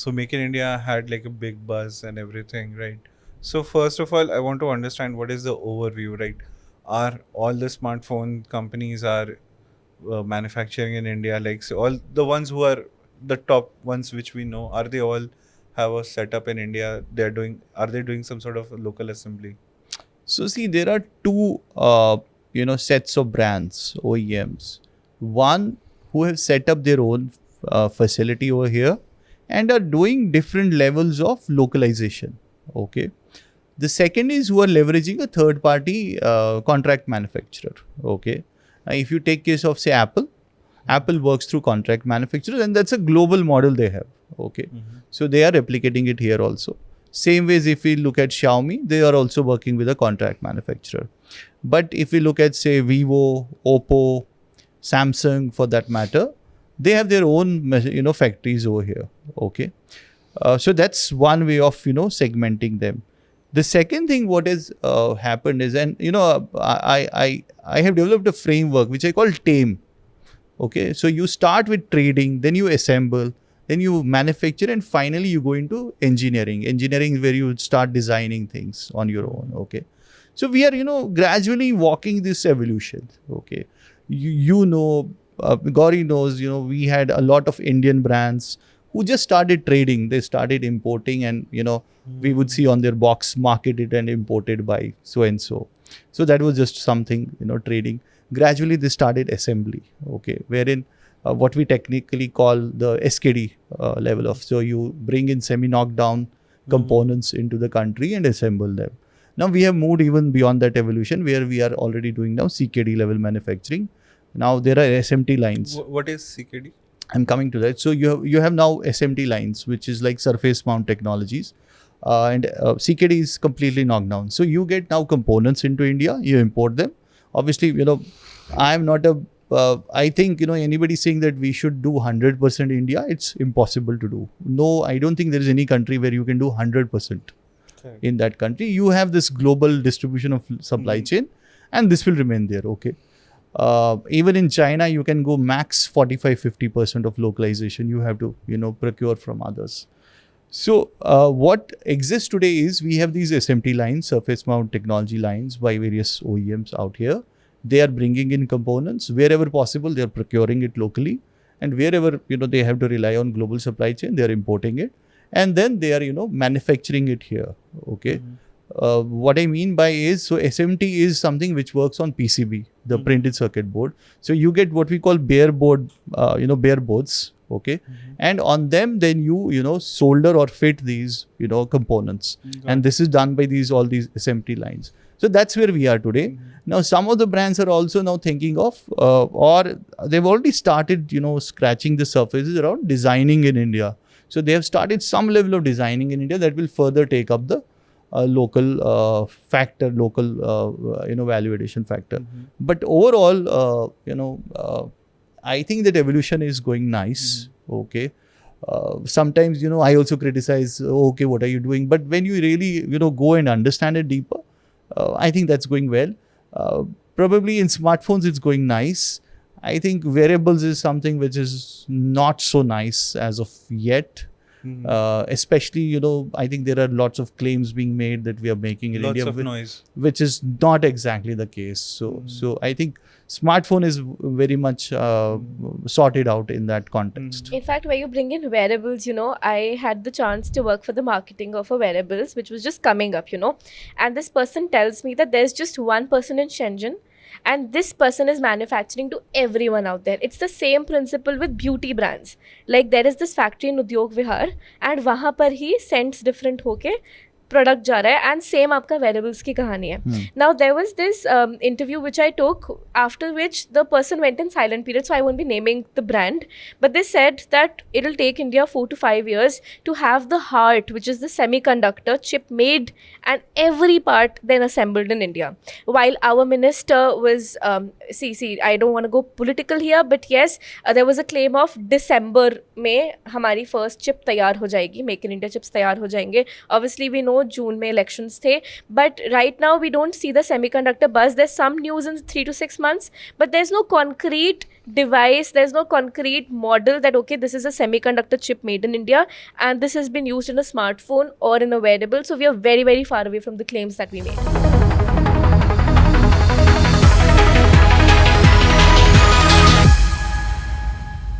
So Make in India had like a big buzz and everything, right? So first of all, I want to understand what is the overview, right? Are all the smartphone companies are manufacturing in India? Like, so all the ones who are the top ones which we know, are they all have a setup in India? Are they doing some sort of local assembly? So see, there are two, sets of brands, OEMs. One who have set up their own facility over here and are doing different levels of localization. Okay. The second is who are leveraging a third party contract manufacturer. Okay. If you take case of say Apple works through contract manufacturers, and that's a global model they have. Okay. So they are replicating it here also. Same ways, if we look at Xiaomi, they are also working with a contract manufacturer. But if we look at say Vivo, Oppo, Samsung for that matter, they have their own factories over here. Okay. So that's one way of segmenting them. The second thing what has happened is, and I have developed a framework which I call TAME. Okay, so you start with trading, then you assemble, then you manufacture, and finally you go into engineering. Engineering is where you start designing things on your own. Okay, so we are gradually walking this evolution. Okay, Gauri knows, we had a lot of Indian brands who just started trading. They started importing, and we would see on their box marketed and imported by so and so. So that was just something trading. Gradually they started assembly. Okay, wherein what we technically call the SKD level of. So you bring in semi-knockdown components into the country and assemble them. Now we have moved even beyond that evolution, where we are already doing now CKD level manufacturing. Now there are SMT lines. What is CKD? I'm coming to that. So you have now SMT lines, which is like surface mount technologies. And CKD is completely knocked down. So you get now components into India, you import them. Obviously, I'm not I think, anybody saying that we should do 100% India, it's impossible to do. No, I don't think there is any country where you can do 100% in that country. You have this global distribution of supply chain, and this will remain there. Okay. Even in China, you can go max 45-50% of localization. You have to, procure from others. So what exists today is we have these SMT lines, surface mount technology lines by various OEMs out here. They are bringing in components wherever possible. They are procuring it locally, and wherever they have to rely on global supply chain, they are importing it, and then they are manufacturing it here. Okay. What I mean by is, so SMT is something which works on PCB, the printed circuit board. So you get what we call bare board, bare boards. Okay. And on them, then you solder or fit these, components. And this is done by all these SMT lines. So that's where we are today. Now, some of the brands are also now thinking of, or they've already started, scratching the surfaces around designing in India. So they have started some level of designing in India that will further take up the local factor, local, value addition factor. But overall, I think that evolution is going nice. Okay. Sometimes, I also criticize, okay, what are you doing? But when you really, go and understand it deeper, I think that's going well. Probably in smartphones, it's going nice. I think wearables is something which is not so nice as of yet. Especially, I think there are lots of claims being made that we are making in India, noise, which is not exactly the case. So I think smartphone is very much sorted out in that context. In fact, when you bring in wearables, I had the chance to work for the marketing of a wearables, which was just coming up, and this person tells me that there's just one person in Shenzhen, and this person is manufacturing to everyone out there. It's the same principle with beauty brands. Like there is this factory in Udyog Vihar, and wahan par he sends different hoke product जा रहा है, and same आपका wearables की कहानी है. Now there was this interview which I took, after which the person went in silent period, so I won't be naming the brand, but they said that it'll take India 4 to 5 years to have the heart, which is the semiconductor chip, made and every part then assembled in India. While our minister was, see, I don't want to go political here, but yes, there was a claim of December में हमारी first chip तैयार हो जाएगी, Make in India chips तैयार हो जाएंगे. Obviously we know know June में elections थे, but right now we don't see the semiconductor buzz. There's some news in 3 to 6 months, but there's no concrete device, there's no concrete model that okay, this is a semiconductor chip made in India and this has been used in a smartphone or in a wearable. So we are very, very far away from the claims that we made.